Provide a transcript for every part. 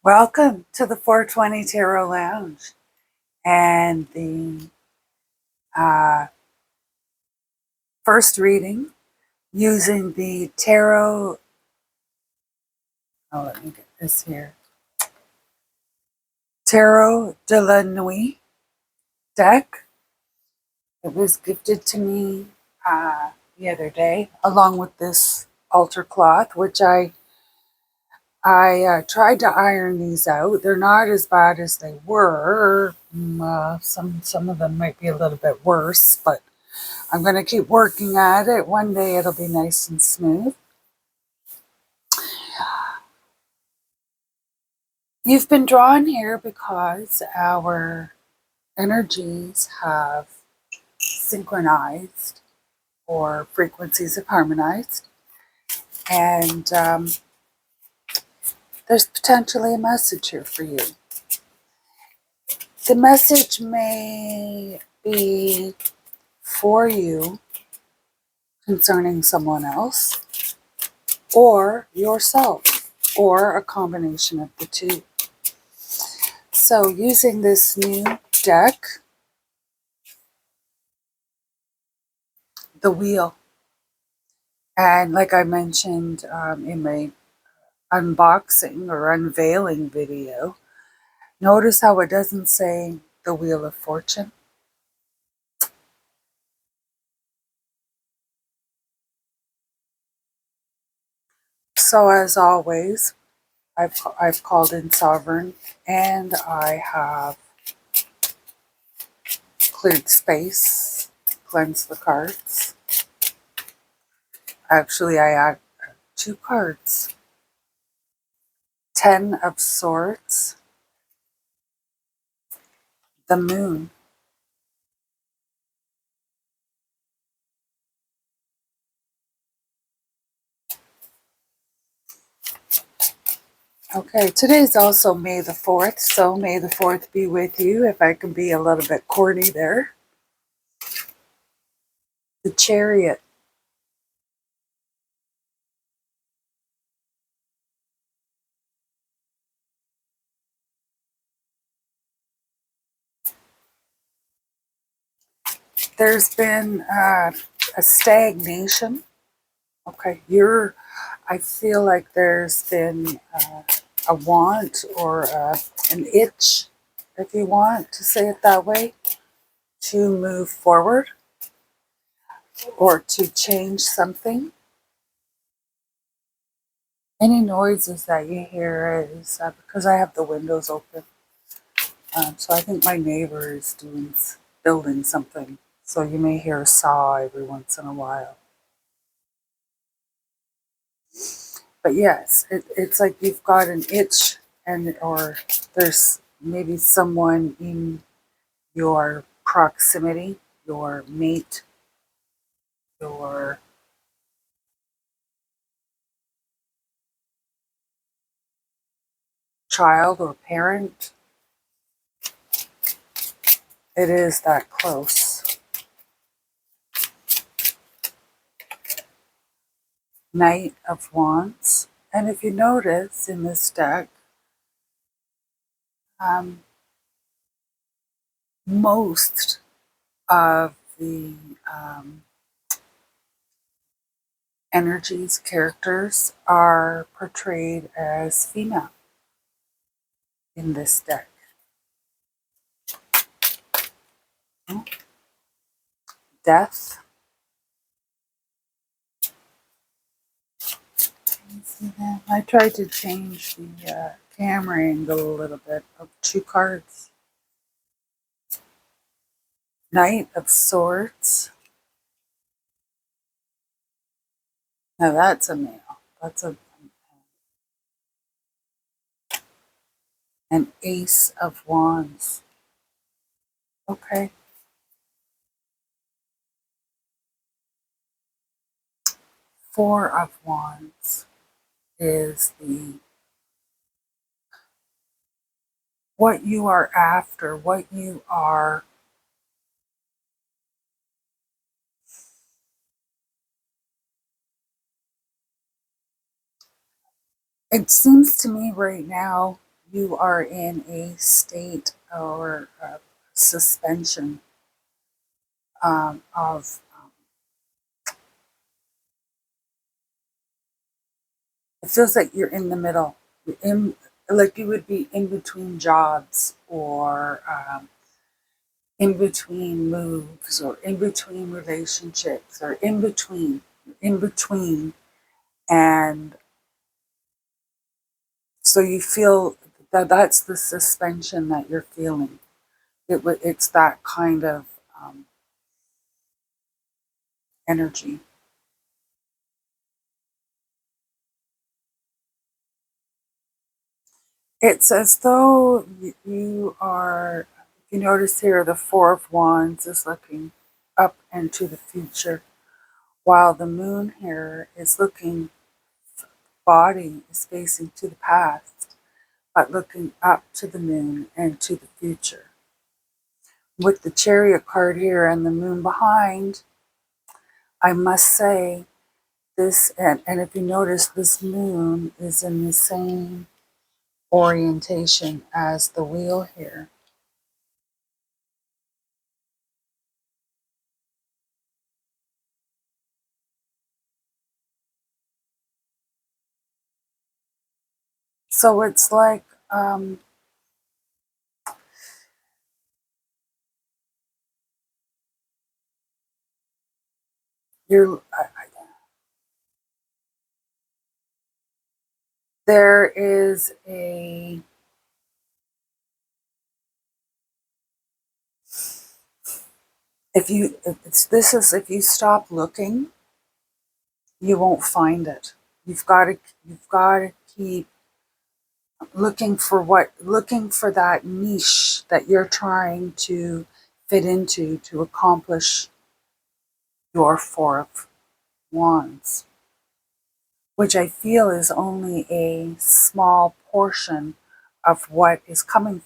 Welcome to the 420 Tarot Lounge and the first reading using the Tarot. Oh, let me get this here. Tarot de la Nuit deck. It was gifted to me the other day, along with this altar cloth, which I tried to iron these out. They're not as bad as they were. Some of them might be a little bit worse, but I'm going to keep working at it. One day it'll be nice and smooth. You've been drawn here because our energies have synchronized or frequencies have harmonized. And there's potentially a message here for you. The message may be for you concerning someone else or yourself, or a combination of the two. So using this new deck, the wheel, and like I mentioned in my unboxing or unveiling video, notice how it doesn't say the Wheel of Fortune. So as always, I've called in Sovereign, and I have cleared space, cleansed the cards. Actually, I add 2 cards. 10 of Swords, the Moon. Okay, today's also May the 4th, so May the 4th be with you, if I can be a little bit corny there. The Chariot. There's been a stagnation. Okay, I feel like there's been a want or an itch, if you want to say it that way, to move forward or to change something. Any noises that you hear is because I have the windows open. So I think my neighbor is building something. So you may hear a saw every once in a while. But yes, it's like you've got an itch, or there's maybe someone in your proximity, your mate, your child or parent. It is that close. Knight of Wands. And if you notice in this deck, most of the energies, characters are portrayed as female in this deck. Death. See that? I tried to change the camera angle a little bit of 2 cards. Knight of Swords. Now that's a male. That's an Ace of Wands. Okay. 4 of Wands is what you are after, what you are it seems to me right now you are in a state or suspension of it feels like you're in the middle. You're in, like you would be in between jobs or in between moves or in between relationships or in between. And so you feel that that's the suspension that you're feeling. It's that kind of energy. It's as though you are, you notice here the Four of Wands is looking up into the future, while the moon here is looking, body is facing to the past, but looking up to the moon and to the future. With the Chariot card here and the moon behind, I must say this, and if you notice, this moon is in the same orientation as the wheel here. So it's like you're there is a if it's this is if you stop looking, you won't find it. You've got to keep looking for that niche that you're trying to fit into to accomplish your Four of Wands, which I feel is only a small portion of what is coming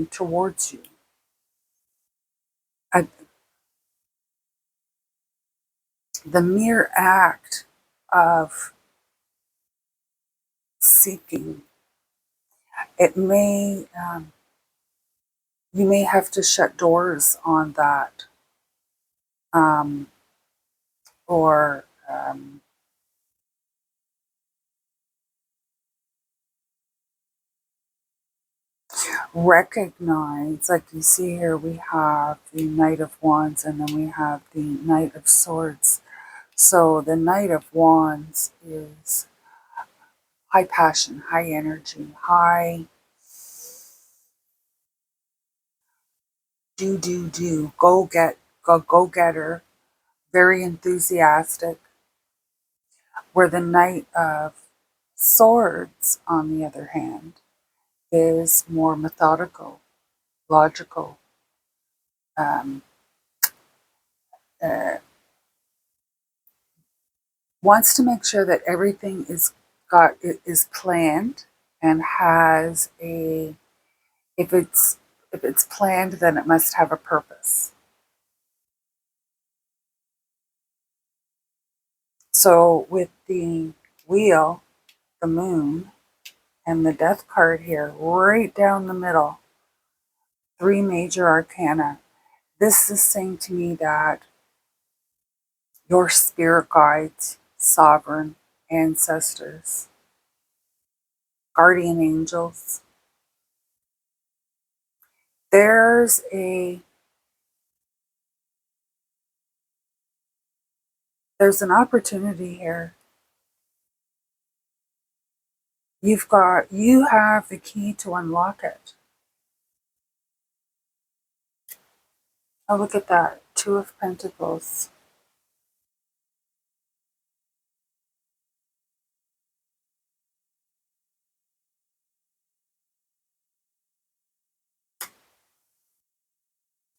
towards you. Uh, the mere act of seeking, it may you may have to shut doors on that, um, or recognize, like you see here, we have the Knight of Wands and then we have the Knight of Swords. So the Knight of Wands is high passion, high energy, high do, go getter, very enthusiastic. Where the Knight of Swords, on the other hand, is more methodical, logical, um, uh, wants to make sure that everything is planned and has a if it's planned, then it must have a purpose. So with the wheel, the moon, and the death card here, right down the middle, three major arcana. This is saying to me that your spirit guides, sovereign ancestors, guardian angels, there's a there's an opportunity here. You have the key to unlock it. Oh, look at that. Two of Pentacles.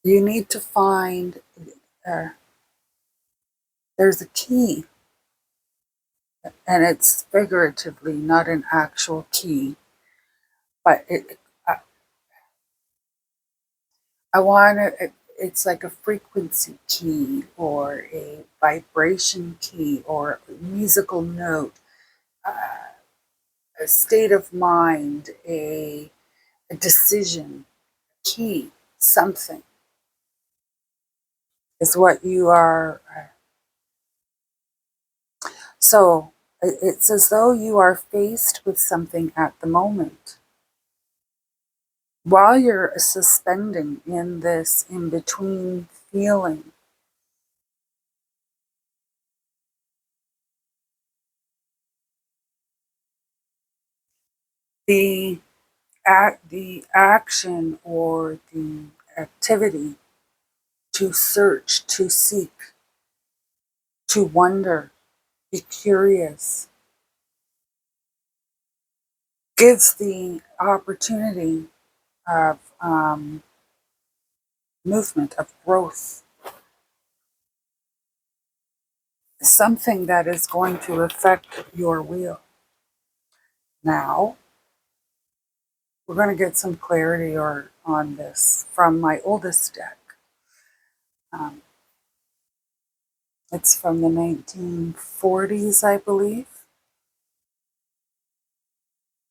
You need to find uh, there's a key, and it's figuratively not an actual key, but I want to, it's like a frequency key or a vibration key or a musical note. a state of mind, a decision, key, something is what you are. So it's as though you are faced with something at the moment. While you're suspending in this in between feeling, the the action or the activity to search, to seek, to wonder, be curious, gives the opportunity of movement, of growth, something that is going to affect your wheel. Now, we're going to get some clarity on this from my oldest deck. Um, it's from the 1940s, I believe.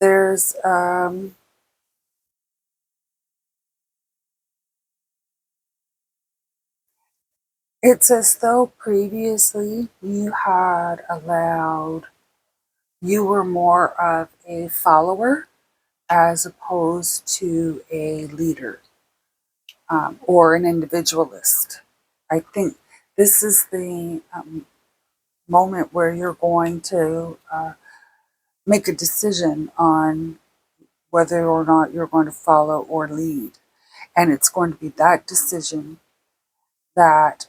There's it's as though previously you were more of a follower as opposed to a leader, or an individualist. I think this is the moment where you're going to make a decision on whether or not you're going to follow or lead. And it's going to be that decision that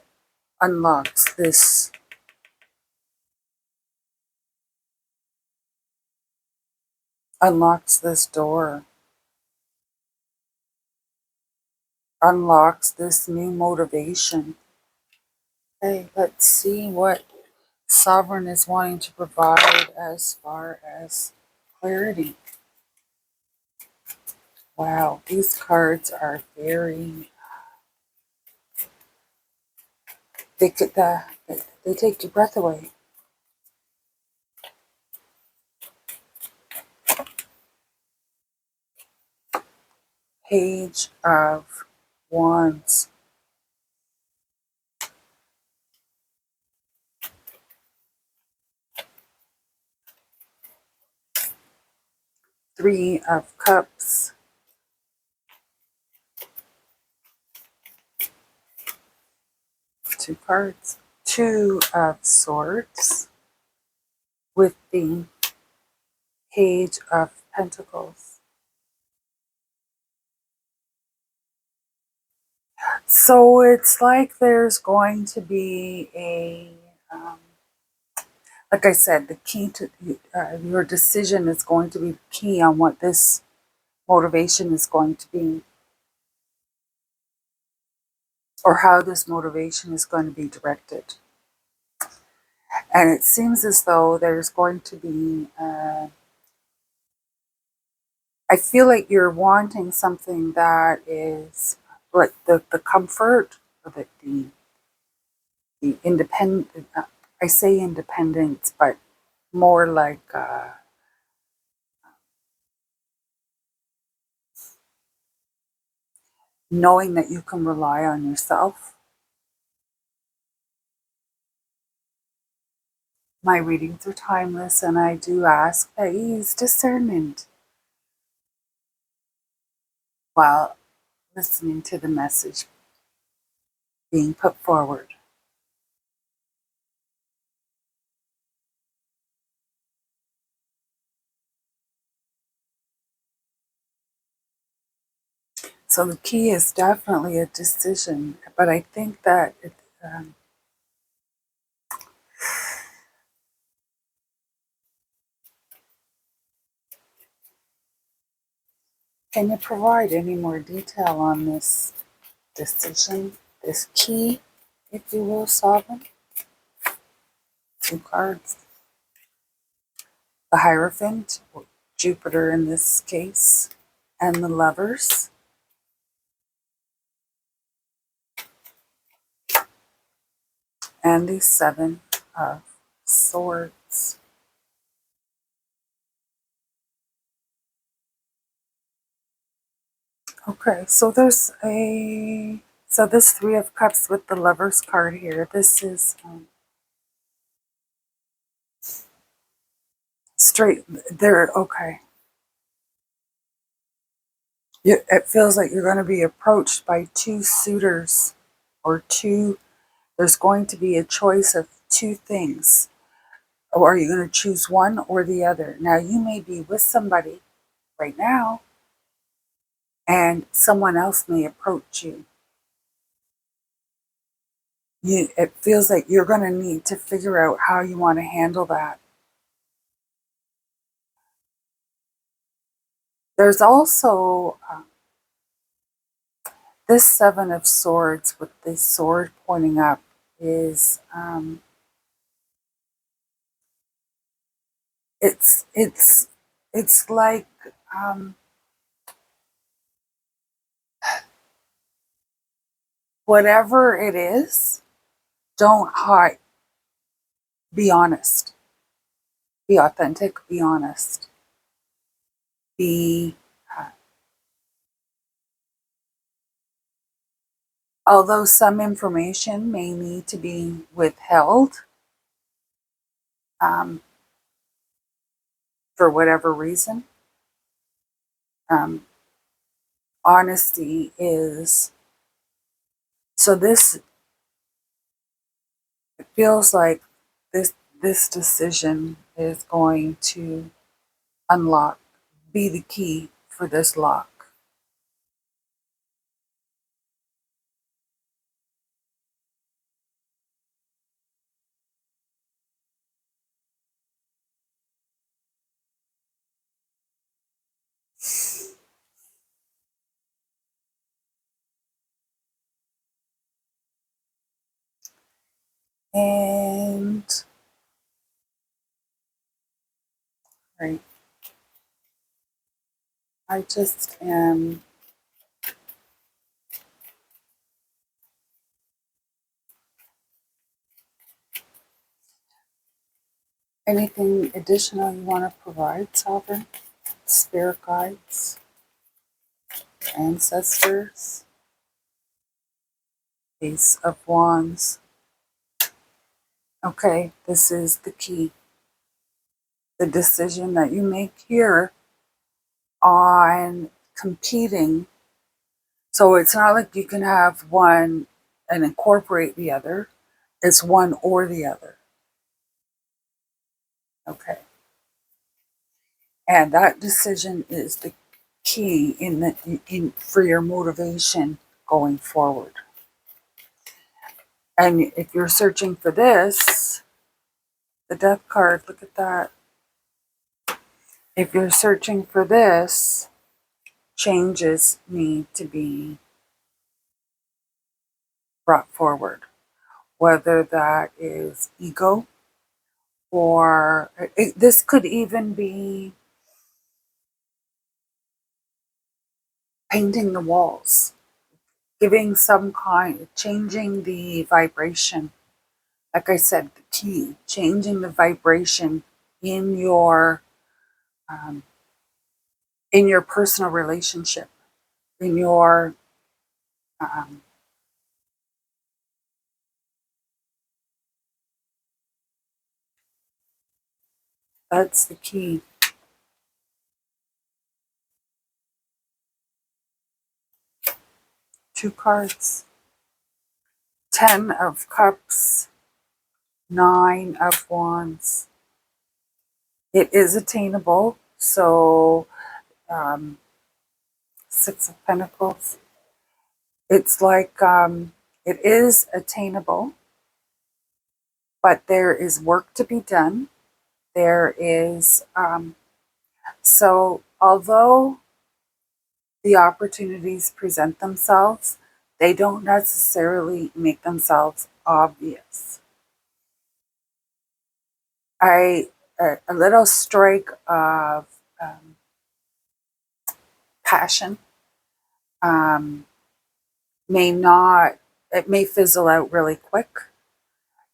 unlocks this door, unlocks this new motivation. Okay, let's see what Sovereign is wanting to provide as far as clarity. Wow, these cards are very, they could, they take your breath away. Page of Wands. Three of Cups. Two cards. Two of Swords with the Page of Pentacles. So it's like there's going to be like I said, the key to your decision is going to be key on what this motivation is going to be, or how this motivation is going to be directed. And it seems as though there's going to be, I feel like you're wanting something that is like the comfort, or the independent, I say independence, but more like knowing that you can rely on yourself. My readings are timeless, and I do ask that you use discernment while listening to the message being put forward. So the key is definitely a decision, but I think that can you provide any more detail on this decision, this key, if you will, Sovereign? Two cards. The Hierophant, or Jupiter in this case, and the Lovers. And the Seven of Swords. Okay, so there's so this Three of Cups with the Lover's card here. This is straight there. Okay, it feels like you're going to be approached by two suitors, or two. There's going to be a choice of two things. Or are you going to choose one or the other? Now, you may be with somebody right now, and someone else may approach you. It feels like you're going to need to figure out how you want to handle that. There's also this Seven of Swords with the sword pointing up is it's like um, whatever it is, don't hide. Be honest. Be authentic. Be honest. Be uh, although some information may need to be withheld um, for whatever reason, um, honesty is so. This it feels like this decision is going to unlock, be the key for this lock. And right, I just am anything additional you want to provide, Sovereign? Spirit guides, ancestors, Ace of Wands. Okay, this is the key. The decision that you make here on competing. So it's not like you can have one and incorporate the other. It's one or the other. Okay. And that decision is the key in for your motivation going forward. And if you're searching for this, the Death card, look at that. If you're searching for this, changes need to be brought forward, whether that is ego or this could even be painting the walls, giving some kind, changing the vibration. Like I said, the key, changing the vibration in your um, in your personal relationship, in your um, that's the key. Two cards, 10 of Cups, 9 of Wands. It is attainable. So um, 6 of Pentacles. It's like it is attainable, but there is work to be done. There is so although the opportunities present themselves, they don't necessarily make themselves obvious. A little strike of passion um, may not, it may fizzle out really quick.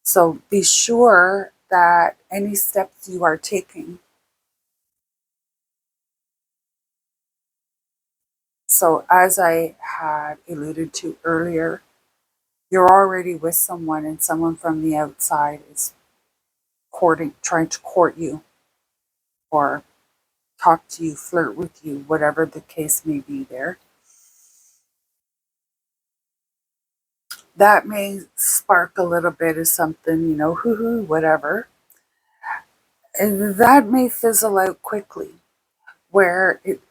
So be sure that any steps you are taking So as I had alluded to earlier, you're already with someone, and someone from the outside is trying to court you or talk to you, flirt with you, whatever the case may be there. That may spark a little bit of something, hoo-hoo, whatever. And that may fizzle out quickly, where it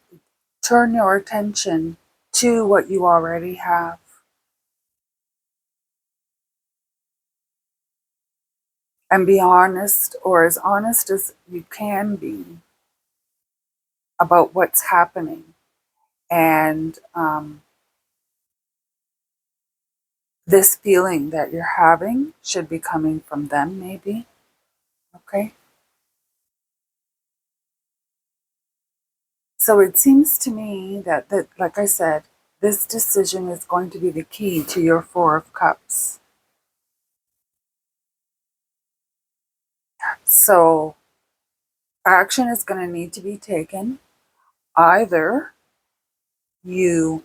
turn your attention to what you already have. And be honest, or as honest as you can be, about what's happening. And this feeling that you're having should be coming from them, maybe. Okay. So it seems to me that, like I said, this decision is going to be the key to your Four of Cups. So action is going to need to be taken. Either you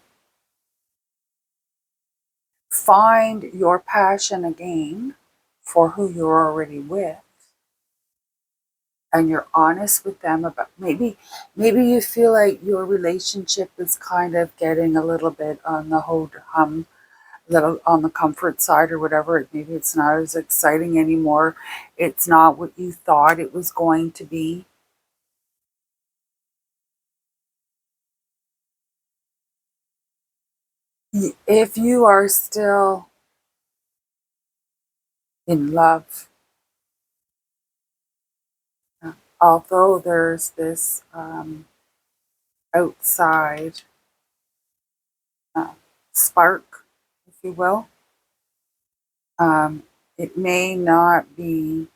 find your passion again for who you're already with, and you're honest with them about maybe you feel like your relationship is kind of getting a little bit on the little on the comfort side or whatever. Maybe it's not as exciting anymore. It's not what you thought it was going to be. If you are still in love, although there's this outside uh, spark, if you will, um, it may not be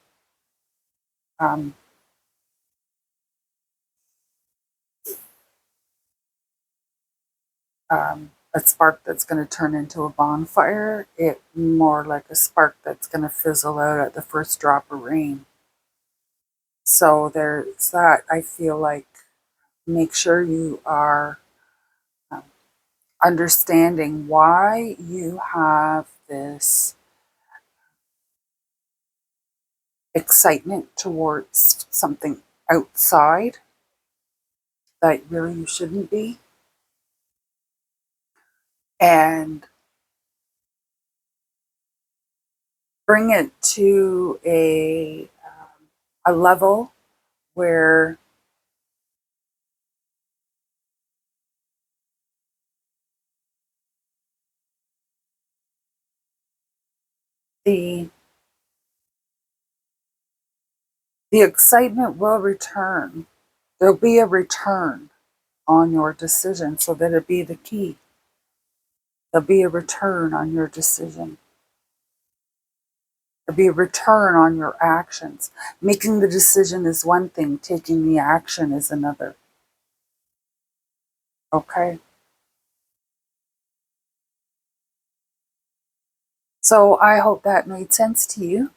um, a spark that's going to turn into a bonfire. It more like a spark that's going to fizzle out at the first drop of rain. So there's that. I feel like make sure you are um, understanding why you have this excitement towards something outside that really you shouldn't be, and bring it to a level where the the excitement will return. There'll be a return on your decision, so that it'll be the key. There'll be a return on your decision. There'll be a return on your actions. Making the decision is one thing, taking the action is another. Okay? So I hope that made sense to you.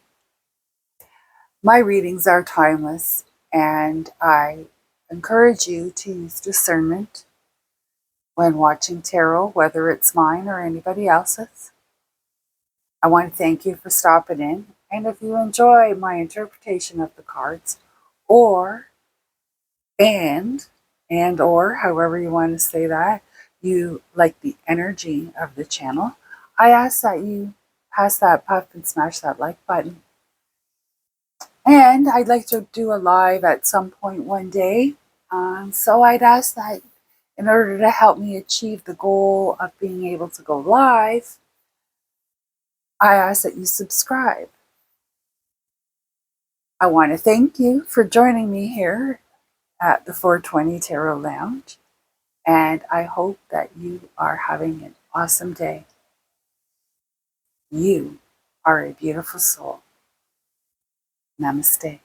My readings are timeless, and I encourage you to use discernment when watching tarot, whether it's mine or anybody else's. I want to thank you for stopping in, and if you enjoy my interpretation of the cards, or or however you want to say that, you like the energy of the channel, I ask that you pass that puff and smash that like button. And I'd like to do a live at some point one day. So I'd ask that in order to help me achieve the goal of being able to go live, I ask that you subscribe. I want to thank you for joining me here at the 420 Tarot Lounge, and I hope that you are having an awesome day. You are a beautiful soul. Namaste.